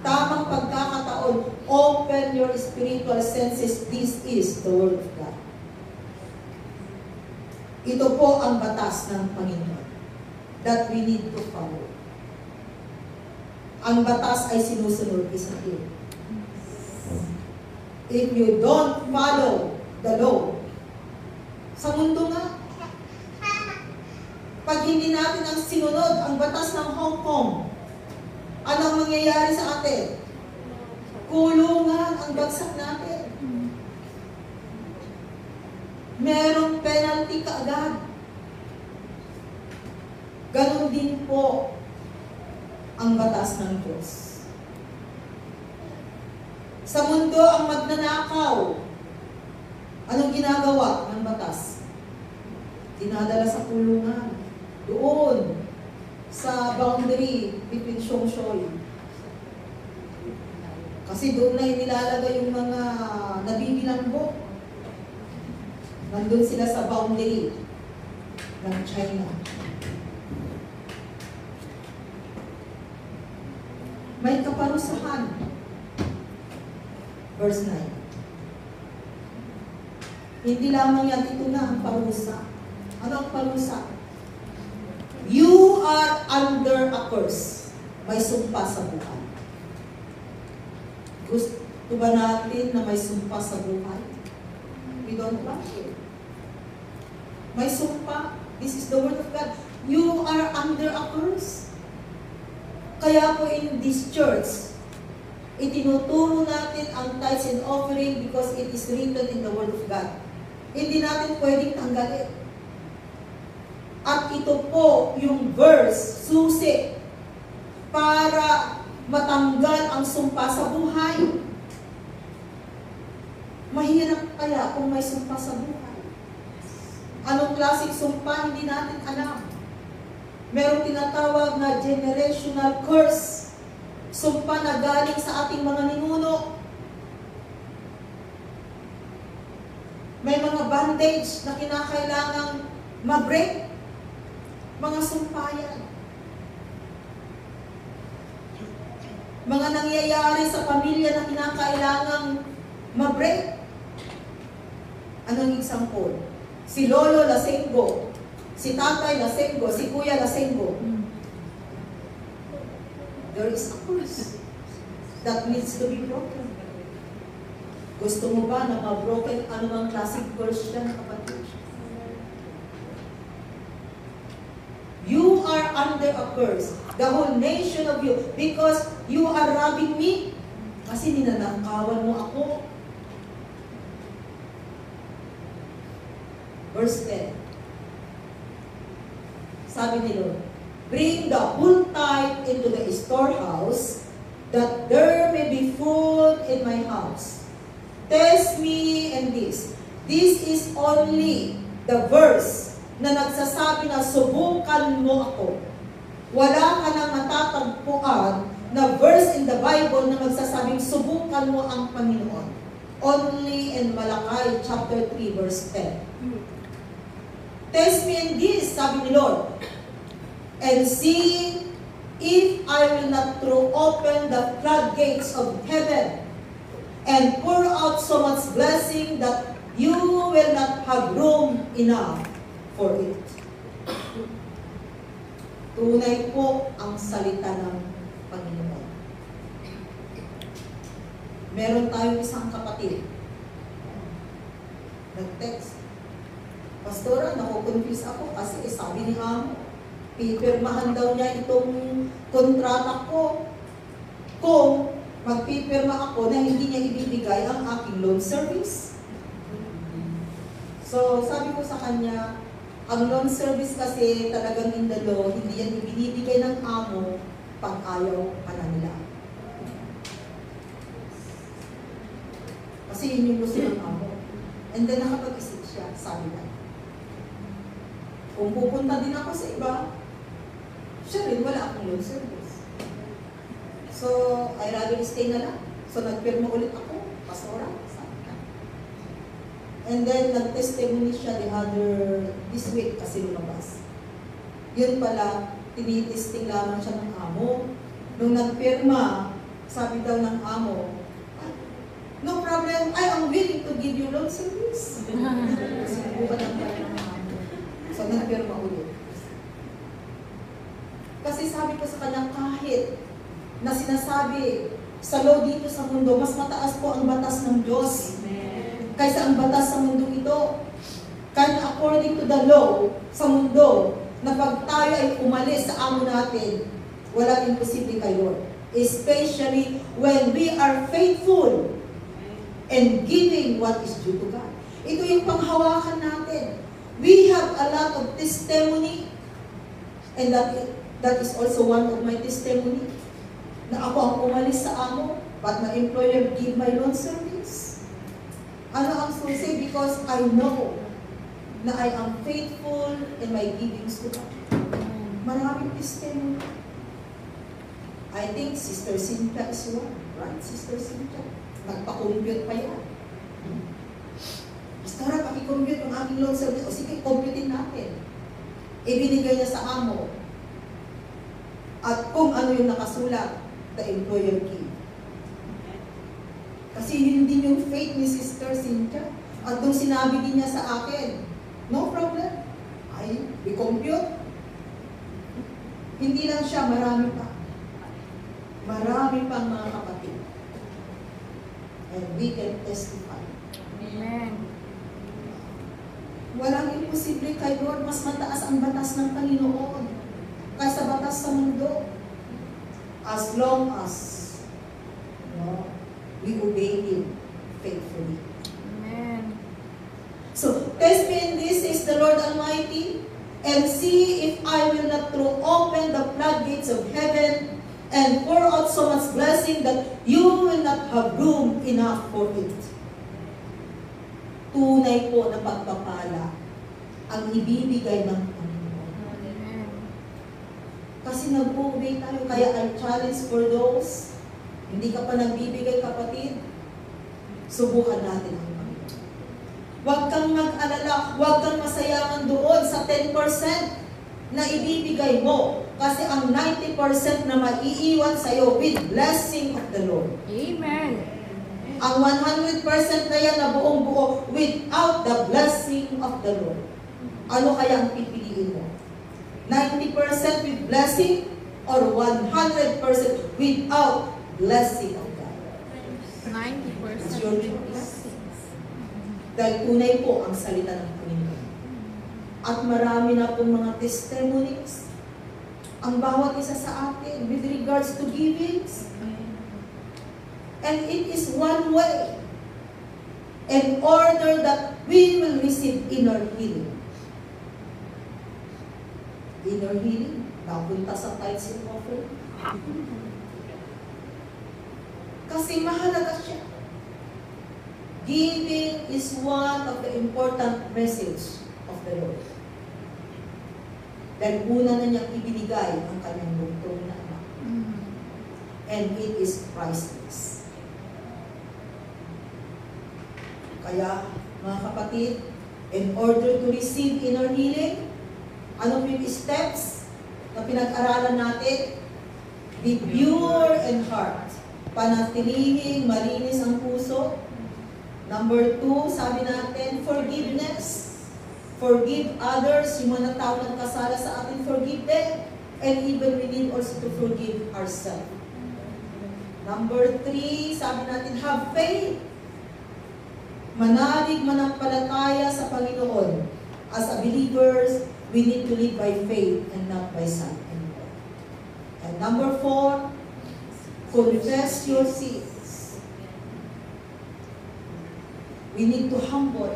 tamang pagkakataon. Open your spiritual senses. This is the Word of God. Ito po ang batas ng Panginoon that we need to follow. Ang batas ay sinusunod isa din. If you don't follow the law, sa mundo nga, pag hindi natin ang sinunod, ang batas ng Hong Kong, anong mangyayari sa atin? Kulungan ang bagsak natin. Merong penalty kaagad. Ganon din po ang batas ng Diyos. Sa mundo, ang magnanakaw, anong ginagawa ng batas? Dinadala sa kulungan. Doon, sa boundary between Shongshoy. Kasi doon na inilalagay yung mga nabibilanggo. Nandun sila sa boundary ng China. May kaparusahan. Verse 9. Hindi lamang yan, ito na ang parusa. Ano ang parusa? You are under a curse. May sumpa sa buhay. Gusto ba natin na may sumpa sa buhay? We don't want it. May sumpa. This is the Word of God. You are under a curse. Kaya po in this church, Itinuturo natin ang tithes and offering because it is written in the Word of God. Hindi natin pwedeng tanggalin. At ito po yung verse, susi, para matanggal ang sumpa sa buhay. Mahirap kaya kung may sumpa sa buhay. Anong klaseng sumpa, hindi natin alam. Merong tinatawag na generational curse. Sumpa na galing sa ating mga ninuno. May mga bandage na kinakailangang ma-break. Mga sumpa yan. Mga nangyayari sa pamilya na kinakailangang ma-break. Anong example? Si Lolo Lasengo, si Tatay Lasengo, si Kuya Lasengo. There is a curse that needs to be broken. Gusto mo ba na ma-broken anumang classic curse yan, kapatid? You are under a curse. The whole nation of you. Because you are robbing me. Kasi ninanakawan mo ako. Verse 10. Sabi ni Lord, bring the whole tithe into the storehouse, that there may be food in my house. Test me in this. This is only the verse na nagsasabi na subukan mo ako. Wala ka nang matatagpuan na verse in the Bible na magsasabing subukan mo ang Panginoon. Only in Malachi chapter 3 verse 10. Test me in this, sabi ni Lord, and see if I will not throw open the floodgates of heaven and pour out so much blessing that you will not have room enough for it. Tunay po ang salita ng Panginoon. Meron tayong isang kapatid. Nag-text. Pastora, nakukonfuse ako kasi sabi ni Amo, pipirmahan daw niya itong kontrata ko kung magpipirma ako na hindi niya ibibigay ang aking loan service. So, sabi ko sa kanya, ang loan service kasi talagang in the law, hindi yan ibinibigay ng amo pag ayaw ka na nila. Kasi yun yung gusto ng amo. And then nakapag-isip siya, sabi na, kung pupunta din ako sa iba, siya rin, wala akong loan service. So, I rather stay na lang. So, nagpirma ulit ako, pastora, sabi ka. And then, nag-testimony siya this week kasi lumabas. Yun pala, tinitesting lamang siya ng amo. Nung nagpirma, sabi daw ng amo, no problem, I am willing to give you loan service. Sinubukan ng pala ng amo. So, nagpirma ulit. Kasi sabi ko sa kanya, kahit na sinasabi sa law dito sa mundo, mas mataas po ang batas ng Diyos kaysa ang batas sa mundo ito. Kaya according to the law sa mundo, na pag tayo ay umalis sa amo natin, walang imposible kay Lord. Especially when we are faithful and giving what is due to God. Ito yung panghawakan natin. We have a lot of testimony, and that is also one of my testimony, na ako ang umalis sa amo, but my employer give my loan service. Ano ang susi? Because I know na I am faithful in my givings to God. Maraming testimony. I think Sister Cynthia is one, right? Sister Cynthia. Nagpa-compute pa yan. Pastora, paki-compute yung aking loan service. O sige, computein natin. Ibinigay niya sa amo. At kung ano yung nakasulat, the employer give. Kasi yun din yung faith ni Sister Cynthia. At nung sinabi din niya sa akin, no problem. We compute. Hindi lang siya, marami pa. Marami pang mga kapatid. And we can testify. Amen. Walang imposible kay Lord. Mas mataas ang batas ng Panginoon kaysa batas sa mundo. As long as No? We obey Him faithfully. Amen. So, test me in this, says the Lord Almighty, and see if I will not throw open the floodgates of heaven and pour out so much blessing that you will not have room enough for it. Tunay po na pagpapala ang ibibigay ng Panginoon. Amen. Kasi nag-obey tayo, kaya I challenge for those, hindi ka pa nagbibigay kapatid, subukan natin ang Panginoon. Huwag kang mag-alala, huwag kang masayangan doon sa 10% na ibibigay mo. Kasi ang 90% na maiiwan sa'yo with blessing of the Lord. Amen. Ang 100% na yan na buong buo without the blessing of the Lord. Ano kaya ang pipiliin mo? 90% with blessing or 100% without blessing of God? 90% It's your choice. blessings. Dahil tunay po ang salita ng Panginoon. At marami na pong mga testimonies ang bawat isa sa atin with regards to givings. And it is one way in order that we will receive inner healing. Inner healing, napunta sa tithes and offering. Kasi mahalaga siya. Giving is one of the important message of the Lord. Dahil una na niyang ibinigay ang kanyang lungtong na anak. And it is priceless. Kaya, mga kapatid, in order to receive inner healing, ano yung steps na pinag-aralan natin? Be pure in heart. Panatilihing malinis ang puso. Number 2, sabi natin, forgiveness. Forgive others, yung mga tao nagkasala sa atin, forgive them. And even we need also to forgive ourselves. Number 3, sabi natin, have faith. Manalig manampalataya sa Panginoon. As a believers, we need to live by faith and not by sight anymore. And number 4, confess your sins. We need to humble.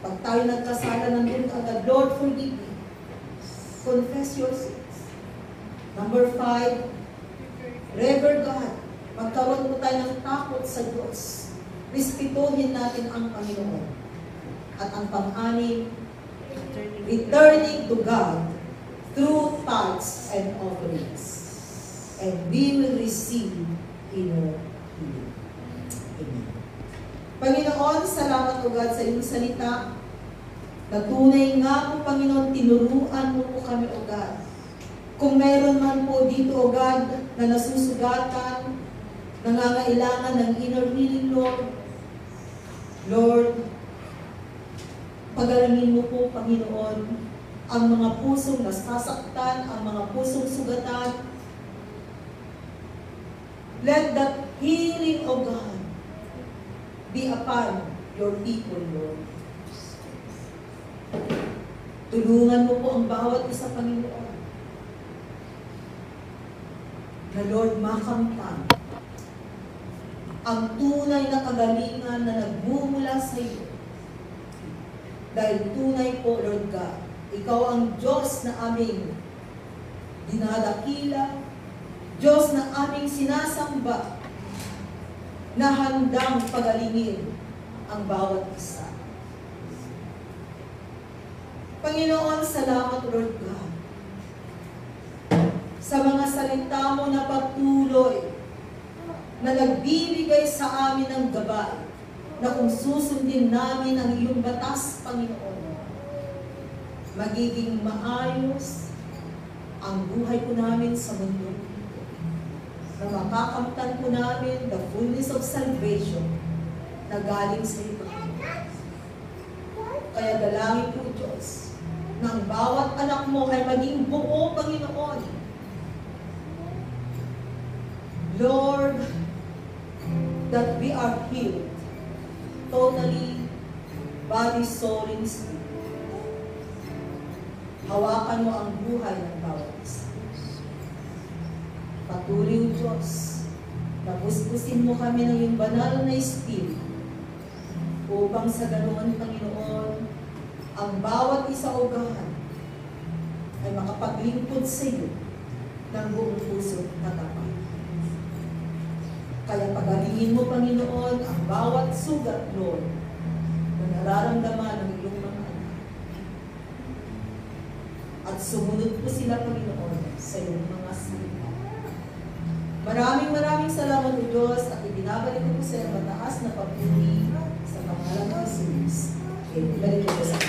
Pag tayo nagkasala, nandun agad, Lord, forgive me. Confess your sins. Number 5, revere God. Magkaroon po tayo ng takot sa Diyos. Respetuhin natin ang Panginoon. At ang pang-anim, returning to God through tithes and offerings. And we will receive inner healing. Amen. Panginoon, salamat o God sa iyong salita. Na tunay nga po, Panginoon, tinuruan mo po kami o God. Kung meron man po dito o God na nasusugatan, nangangailangan ng inner healing, Lord. Lord, pagalingin mo po, Panginoon, ang mga pusong nasasaktan, ang mga pusong sugatan. Let that healing, O God, be upon your people, Lord. Tulungan mo po ang bawat isa, Panginoon, na Lord, makamtan ang tunay na kagalingan na nagmumula sa iyo. Dahil tunay po, Lord God, ikaw ang Diyos na aming dinadakila, Diyos na aming sinasamba, na handang pagalingin ang bawat isa. Panginoon, salamat, Lord God, sa mga salita mo na patuloy na nagbibigay sa amin ng gabay na kung susundin namin ang iyong batas, Panginoon, magiging maayos ang buhay po namin sa mundo. Na makakamtan po namin the fullness of salvation na galing sa iyo, Panginoon. Kaya dalangin po, Diyos, na ang bawat anak mo ay maging buo, Panginoon. Lord, that we are healed totally, body, soul, and spirit. Hawakan mo ang buhay ng bawat isa. Patuloy, O Diyos, tapos-pusin mo kami ng iyong banal na Espiritu upang sa ganoon, Panginoon, ang bawat isa o gahan ay makapaglingkod sa iyo ng buong puso at tapat. Kaya pagalingin mo, Panginoon, ang bawat sugat, Lord, na nararamdaman ng iyong mga anak. At sumunod po sila, Panginoon, sa iyong mga salita. Maraming salamat, O Diyos, at ibinabalik ko po sa iyong mataas na papuri sa pangalan ng Jesus. Okay, balik ko po sa